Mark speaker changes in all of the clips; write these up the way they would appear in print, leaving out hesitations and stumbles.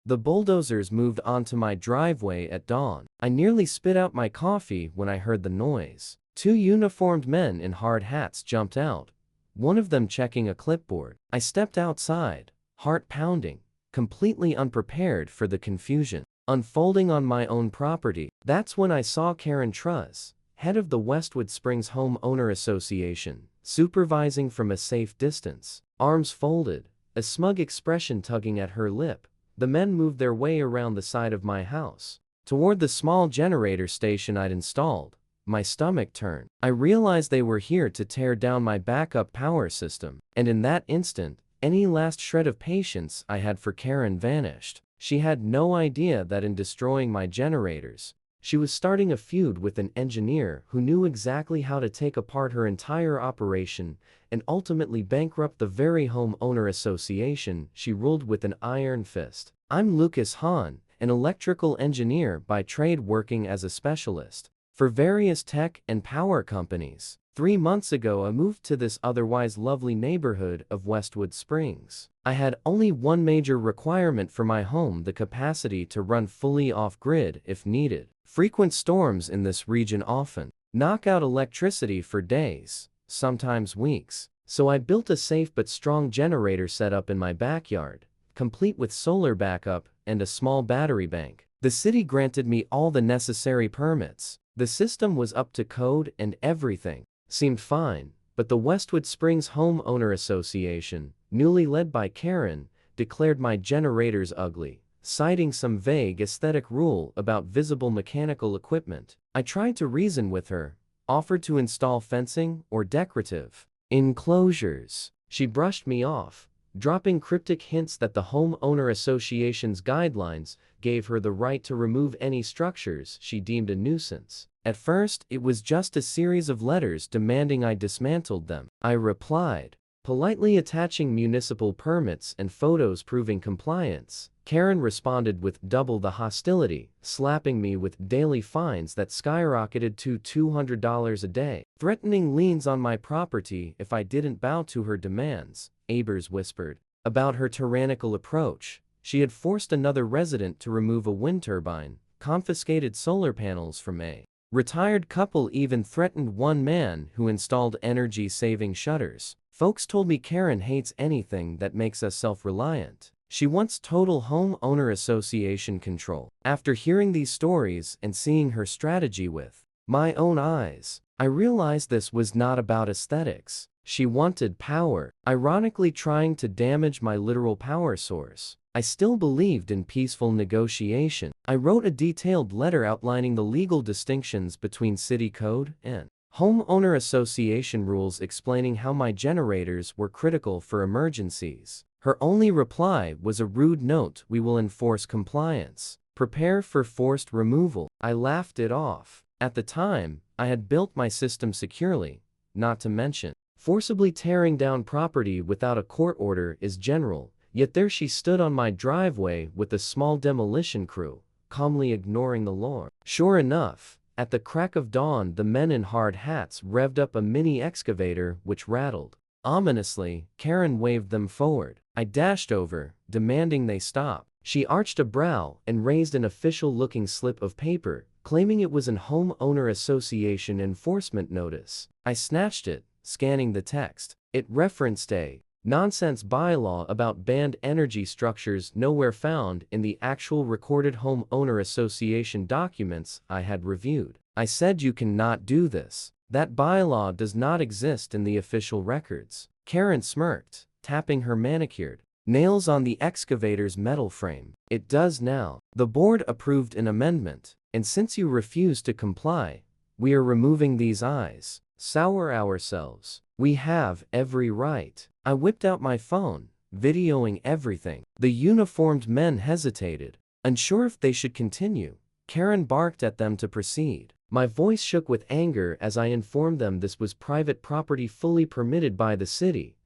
Speaker 1: The bulldozers moved onto my driveway at dawn. I nearly spit out my coffee when I heard the noise. Two uniformed men in hard hats jumped out, one of them checking a clipboard. I stepped outside, heart pounding, completely unprepared for the confusion unfolding on my own property. That's when I saw Karen Truss, head of the Westwood Springs Home Owner Association, supervising from a safe distance, arms folded, a smug expression tugging at her lip. The men moved their way around the side of my house, toward the small generator station I'd installed. My stomach turned. I realized they were here to tear down my backup power system, and in that instant, any last shred of patience I had for Karen vanished. She had no idea that in destroying my generators, she was starting a feud with an engineer who knew exactly how to take apart her entire operation and ultimately bankrupt the very home owner association she ruled with an iron fist. I'm Lucas Hahn, an electrical engineer by trade working as a specialist for various tech and power companies. 3 months ago I moved to this otherwise lovely neighborhood of Westwood Springs. I had only one major requirement for my home: the capacity to run fully off-grid if needed. Frequent storms in this region often knock out electricity for days, sometimes weeks. So I built a safe but strong generator setup in my backyard, complete with solar backup and a small battery bank. The city granted me all the necessary permits. The system was up to code and everything seemed fine, but the Westwood Springs Home Owner Association, newly led by Karen, declared my generators ugly, citing some vague aesthetic rule about visible mechanical equipment. I tried to reason with her, offered to install fencing or decorative enclosures. She brushed me off, dropping cryptic hints that the Home Owner Association's guidelines gave her the right to remove any structures she deemed a nuisance. At first, it was just a series of letters demanding I dismantled them. I replied, politely attaching municipal permits and photos proving compliance. Karen responded with double the hostility, slapping me with daily fines that skyrocketed to $200 a day, threatening liens on my property if I didn't bow to her demands. Neighbors whispered about her tyrannical approach. She had forced another resident to remove a wind turbine, confiscated solar panels from a retired couple, even threatened one man who installed energy-saving shutters. Folks told me Karen hates anything that makes us self-reliant. She wants total home owner association control. After hearing these stories and seeing her strategy with my own eyes, I realized this was not about aesthetics. She wanted power, ironically trying to damage my literal power source. I still believed in peaceful negotiation. I wrote a detailed letter outlining the legal distinctions between city code and homeowner association rules, explaining how my generators were critical for emergencies. Her only reply was a rude note: "We will enforce compliance. Prepare for forced removal." I laughed it off. At the time, I had built my system securely, not to mention forcibly tearing down property without a court order is general. Yet there she stood on my driveway with a small demolition crew, calmly ignoring the law. Sure enough, at the crack of dawn, the men in hard hats revved up a mini excavator which rattled ominously. Karen waved them forward. I dashed over, demanding they stop. She arched a brow and raised an official-looking slip of paper, claiming it was an home owner association enforcement notice. I snatched it, scanning the text. It referenced a nonsense bylaw about banned energy structures nowhere found in the actual recorded home owner association documents I had reviewed. I said, "You cannot do this. That bylaw does not exist in the official records." Karen smirked, tapping her manicured nails on the excavator's metal frame. "It does now. The board approved an amendment, and since you refuse to comply, we are removing these eyes. Sour ourselves. We have every right." I whipped out my phone, videoing everything. The uniformed men hesitated, unsure if they should continue. Karen barked at them to proceed. My voice shook with anger as I informed them this was private property fully permitted by the city,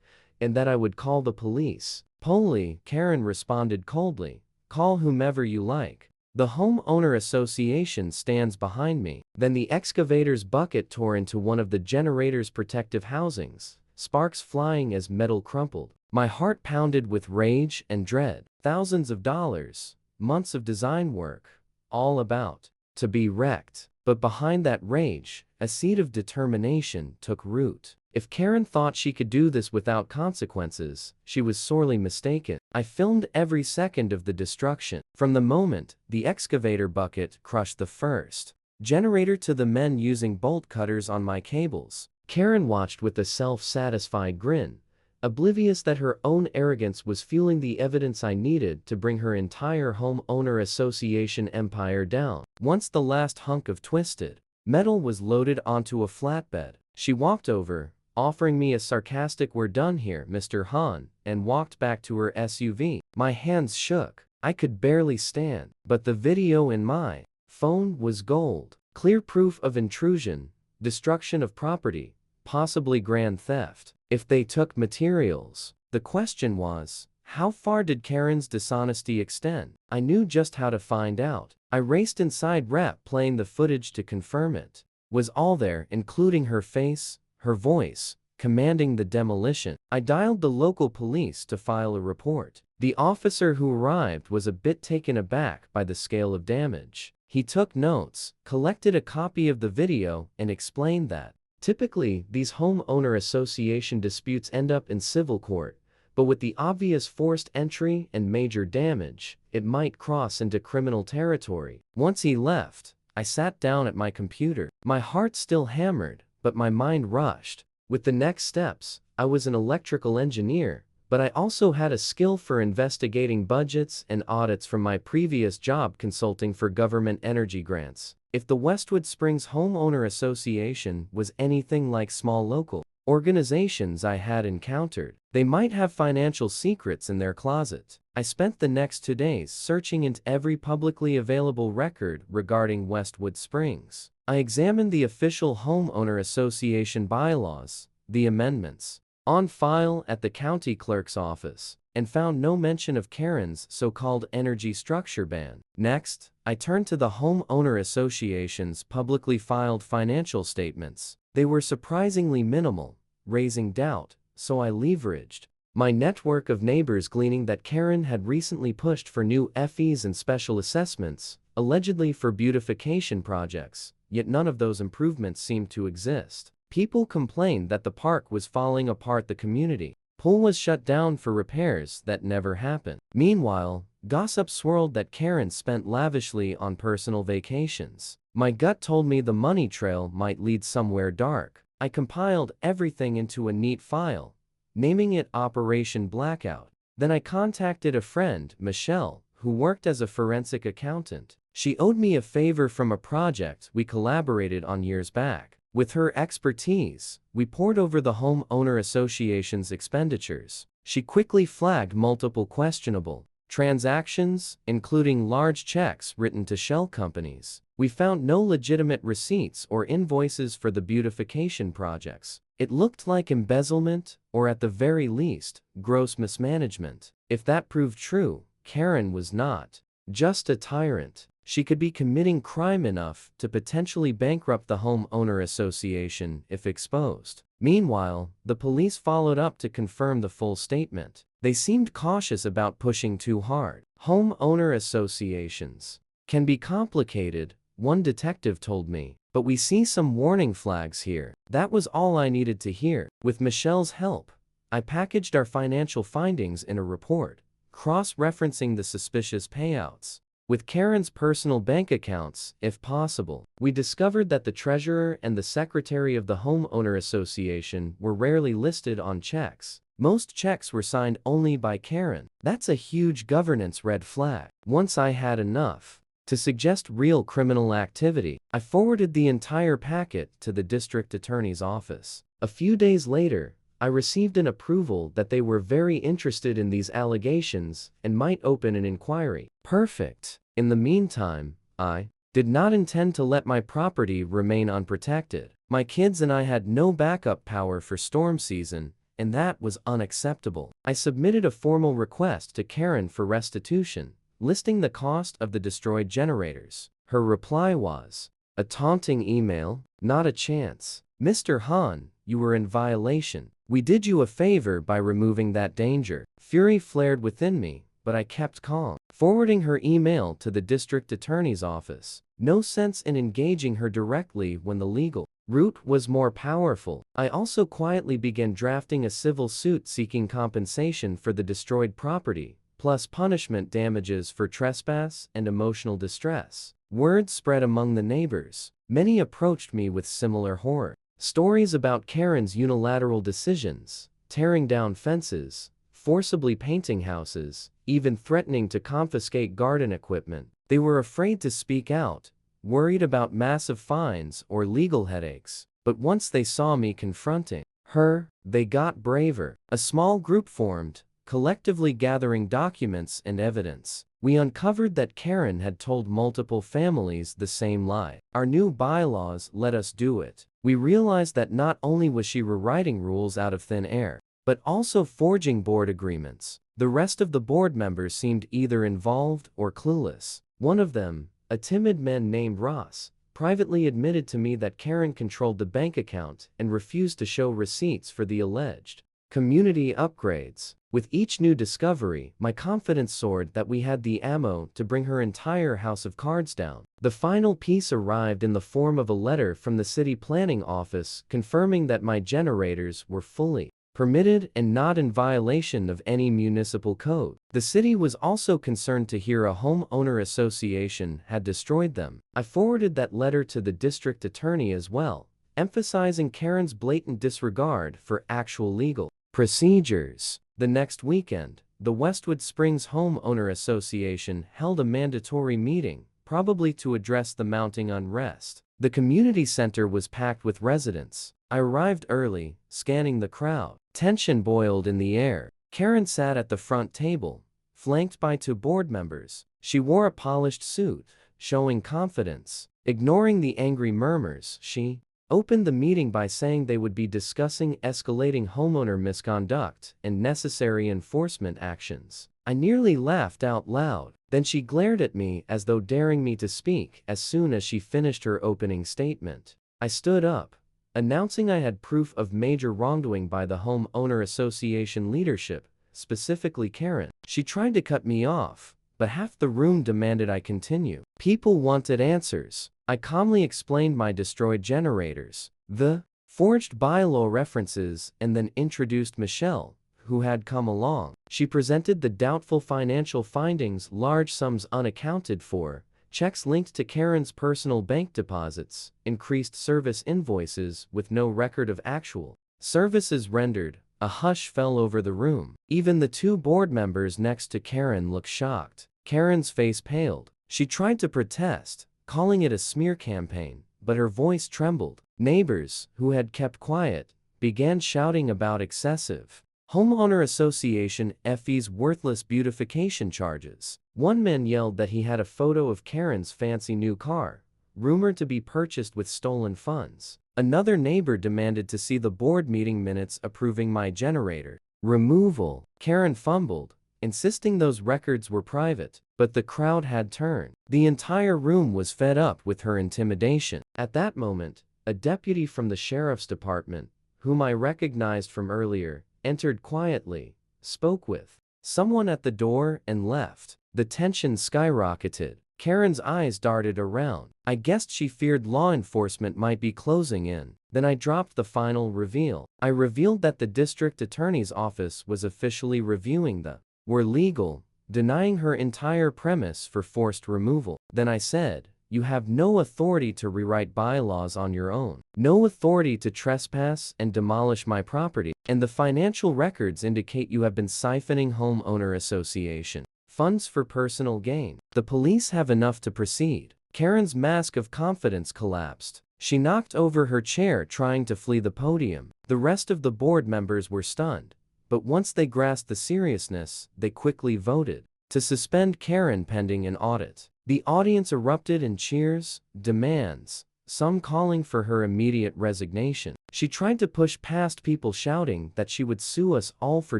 Speaker 1: and that I would call the police. "Polly," Karen responded coldly, "call whomever you like. The home owner association stands behind me." Then the excavator's bucket tore into one of the generator's protective housings, sparks flying as metal crumpled. My heart pounded with rage and dread. Thousands of dollars, months of design work, all about to be wrecked. But behind that rage, a seed of determination took root. If Karen thought she could do this without consequences, she was sorely mistaken. I filmed every second of the destruction. From the moment the excavator bucket crushed the first generator to the men using bolt cutters on my cables, Karen watched with a self-satisfied grin, oblivious that her own arrogance was fueling the evidence I needed to bring her entire homeowner association empire down. Once the last hunk of twisted metal was loaded onto a flatbed, she walked over, offering me a sarcastic "We're done here, Mr. Han," and walked back to her SUV. My hands shook. I could barely stand, but the video in my phone was gold. Clear proof of intrusion, destruction of property, possibly grand theft. If they took materials, the question was, how far did Karen's dishonesty extend? I knew just how to find out. I raced inside Rep, playing the footage to confirm it was all there, including her face, her voice, commanding the demolition. I dialed the local police to file a report. The officer who arrived was a bit taken aback by the scale of damage. He took notes, collected a copy of the video, and explained that typically, these homeowner association disputes end up in civil court, but with the obvious forced entry and major damage, it might cross into criminal territory. Once he left, I sat down at my computer. My heart still hammered, but my mind rushed. With the next steps, I was an electrical engineer, but I also had a skill for investigating budgets and audits from my previous job consulting for government energy grants. If the Westwood Springs Homeowner Association was anything like small local organizations I had encountered, they might have financial secrets in their closet. I spent the next 2 days searching into every publicly available record regarding Westwood Springs. I examined the official homeowner association bylaws, the amendments on file at the county clerk's office, and found no mention of Karen's so-called energy structure ban. Next, I turned to the homeowner association's publicly filed financial statements. They were surprisingly minimal, raising doubt, so I leveraged my network of neighbors, gleaning that Karen had recently pushed for new FEs and special assessments, allegedly for beautification projects, yet none of those improvements seemed to exist. People complained that the park was falling apart, the community pool was shut down for repairs that never happened. Meanwhile, gossip swirled that Karen spent lavishly on personal vacations. My gut told me the money trail might lead somewhere dark. I compiled everything into a neat file, naming it Operation Blackout. Then I contacted a friend, Michelle, who worked as a forensic accountant. She owed me a favor from a project we collaborated on years back. With her expertise, we pored over the homeowner association's expenditures. She quickly flagged multiple questionable transactions, including large checks written to shell companies. We found no legitimate receipts or invoices for the beautification projects. It looked like embezzlement, or at the very least, gross mismanagement. If that proved true, Karen was not just a tyrant. She could be committing crime enough to potentially bankrupt the homeowner association if exposed. Meanwhile, the police followed up to confirm the full statement. They seemed cautious about pushing too hard. Homeowner associations can be complicated, one detective told me, but we see some warning flags here. That was all I needed to hear. With Michelle's help, I packaged our financial findings in a report, cross-referencing the suspicious payouts with Karen's personal bank accounts, if possible. We discovered that the treasurer and the secretary of the homeowner association were rarely listed on checks. Most checks were signed only by Karen. That's a huge governance red flag. Once I had enough to suggest real criminal activity, I forwarded the entire packet to the district attorney's office. A few days later, I received an approval that they were very interested in these allegations and might open an inquiry. Perfect. In the meantime, I did not intend to let my property remain unprotected. My kids and I had no backup power for storm season, and that was unacceptable. I submitted a formal request to Karen for restitution, listing the cost of the destroyed generators. Her reply was a taunting email. Not a chance. Mr. Han, you were in violation. We did you a favor by removing that danger. Fury flared within me, but I kept calm, forwarding her email to the district attorney's office. No sense in engaging her directly when the legal route was more powerful. I also quietly began drafting a civil suit seeking compensation for the destroyed property, plus punishment damages for trespass and emotional distress. Word spread among the neighbors. Many approached me with similar horror stories about Karen's unilateral decisions, tearing down fences, forcibly painting houses, even threatening to confiscate garden equipment. They were afraid to speak out, worried about massive fines or legal headaches. But once they saw me confronting her, they got braver. A small group formed, collectively gathering documents and evidence. We uncovered that Karen had told multiple families the same lie. Our new bylaws let us do it. We realized that not only was she rewriting rules out of thin air, but also forging board agreements. The rest of the board members seemed either involved or clueless. One of them, a timid man named Ross, privately admitted to me that Karen controlled the bank account and refused to show receipts for the alleged community upgrades. With each new discovery, my confidence soared that we had the ammo to bring her entire house of cards down. The final piece arrived in the form of a letter from the city planning office confirming that my generators were fully permitted and not in violation of any municipal code. The city was also concerned to hear a homeowner association had destroyed them. I forwarded that letter to the district attorney as well, emphasizing Karen's blatant disregard for actual legal procedures. The next weekend, the Westwood Springs Homeowner Association held a mandatory meeting, probably to address the mounting unrest. The community center was packed with residents. I arrived early, scanning the crowd. Tension boiled in the air. Karen sat at the front table, flanked by two board members. She wore a polished suit, showing confidence. Ignoring the angry murmurs, she opened the meeting by saying they would be discussing escalating homeowner misconduct and necessary enforcement actions. I nearly laughed out loud. Then she glared at me as though daring me to speak as soon as she finished her opening statement. I stood up, announcing I had proof of major wrongdoing by the homeowner association leadership, specifically Karen. She tried to cut me off, but half the room demanded I continue. People wanted answers. I calmly explained my destroyed generators, the forged bylaw references, and then introduced Michelle, who had come along. She presented the doubtful financial findings, large sums unaccounted for, checks linked to Karen's personal bank deposits, increased service invoices with no record of actual services rendered. A hush fell over the room. Even the two board members next to Karen looked shocked. Karen's face paled. She tried to protest, calling it a smear campaign, but her voice trembled. Neighbors, who had kept quiet, began shouting about excessive homeowner association fees, worthless beautification charges. One man yelled that he had a photo of Karen's fancy new car, rumored to be purchased with stolen funds. Another neighbor demanded to see the board meeting minutes approving my generator removal. Karen fumbled, insisting those records were private, but the crowd had turned. The entire room was fed up with her intimidation. At that moment, a deputy from the sheriff's department, whom I recognized from earlier, entered quietly, spoke with someone at the door, and left. The tension skyrocketed. Karen's eyes darted around. I guessed she feared law enforcement might be closing in. Then I dropped the final reveal. I revealed that the district attorney's office was officially reviewing the were legal, denying her entire premise for forced removal. Then I said, "You have no authority to rewrite bylaws on your own, no authority to trespass and demolish my property, and the financial records indicate you have been siphoning homeowner association funds for personal gain. The police have enough to proceed." Karen's mask of confidence collapsed. She knocked over her chair trying to flee the podium. The rest of the board members were stunned, but once they grasped the seriousness, they quickly voted to suspend Karen pending an audit. The audience erupted in cheers, demands, some calling for her immediate resignation. She tried to push past people shouting that she would sue us all for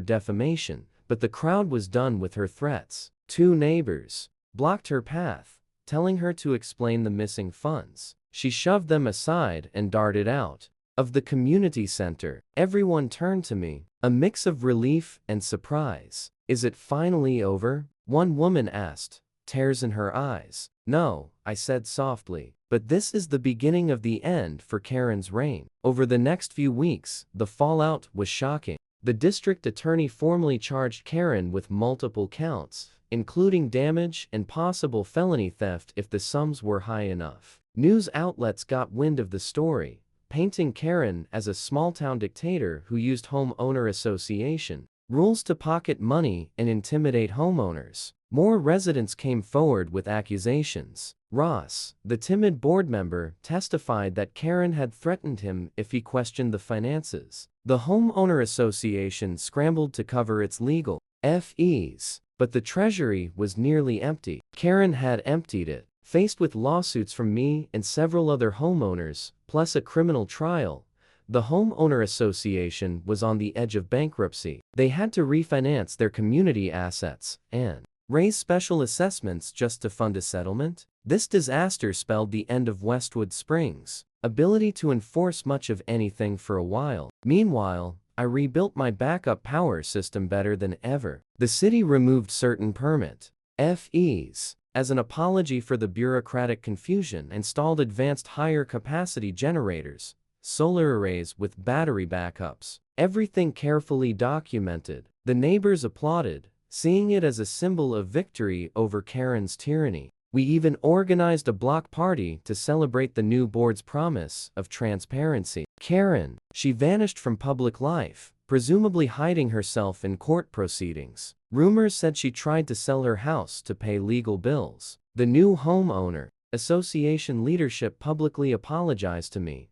Speaker 1: defamation, but the crowd was done with her threats. Two neighbors blocked her path, telling her to explain the missing funds. She shoved them aside and darted out of the community center. Everyone turned to me, a mix of relief and surprise. "Is it finally over?" One woman asked, tears in her eyes. No, I said softly. But this is the beginning of the end for Karen's reign. Over the next few weeks, the fallout was shocking. The district attorney formally charged Karen with multiple counts, including damage and possible felony theft if the sums were high enough. News outlets got wind of the story, painting Karen as a small-town dictator who used homeowner association rules to pocket money and intimidate homeowners. More residents came forward with accusations. Ross, the timid board member, testified that Karen had threatened him if he questioned the finances. The homeowner association scrambled to cover its legal fees, but the treasury was nearly empty. Karen had emptied it. Faced with lawsuits from me and several other homeowners, plus a criminal trial, the homeowner association was on the edge of bankruptcy. They had to refinance their community assets and raise special assessments just to fund a settlement. This disaster spelled the end of Westwood Springs' ability to enforce much of anything for a while. Meanwhile, I rebuilt my backup power system better than ever. The city removed certain permit fees. As an apology for the bureaucratic confusion, installed advanced higher capacity generators, solar arrays with battery backups. Everything carefully documented. The neighbors applauded, seeing it as a symbol of victory over Karen's tyranny. We even organized a block party to celebrate the new board's promise of transparency. Karen, she vanished from public life, presumably hiding herself in court proceedings. Rumors said she tried to sell her house to pay legal bills. The new homeowner association leadership publicly apologized to me,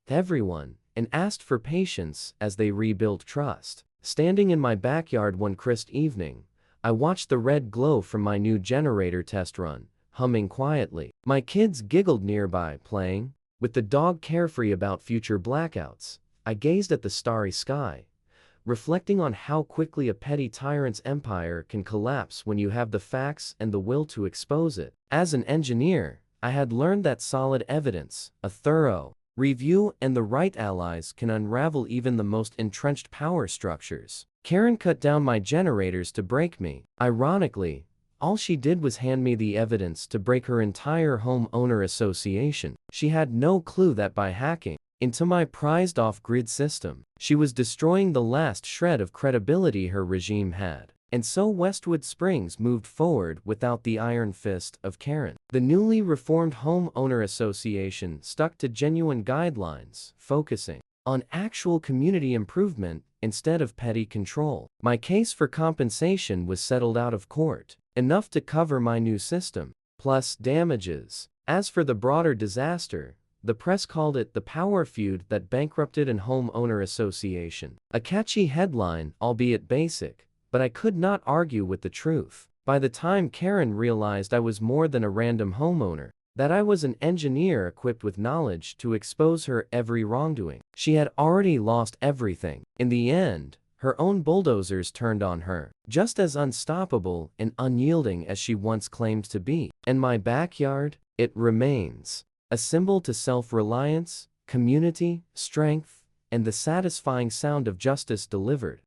Speaker 1: everyone, and asked for patience as they rebuilt trust. Standing in my backyard one crisp evening, I watched the red glow from my new generator test run, humming quietly. My kids giggled nearby, playing. With the dog carefree about future blackouts, I gazed at the starry sky, reflecting on how quickly a petty tyrant's empire can collapse when you have the facts and the will to expose it. As an engineer, I had learned that solid evidence, a thorough review, and the right allies can unravel even the most entrenched power structures. Karen cut down my generators to break me. Ironically, all she did was hand me the evidence to break her entire homeowner association. She had no clue that by hacking into my prized off-grid system, she was destroying the last shred of credibility her regime had. And so Westwood Springs moved forward without the iron fist of Karen. The newly reformed homeowner association stuck to genuine guidelines, focusing on actual community improvement instead of petty control. My case for compensation was settled out of court, enough to cover my new system, plus damages. As for the broader disaster, the press called it the power feud that bankrupted an homeowner association. A catchy headline, albeit basic, but I could not argue with the truth. By the time Karen realized I was more than a random homeowner, that I was an engineer equipped with knowledge to expose her every wrongdoing, she had already lost everything. In the end, her own bulldozers turned on her, just as unstoppable and unyielding as she once claimed to be. And my backyard, it remains a symbol to self-reliance, community, strength, and the satisfying sound of justice delivered.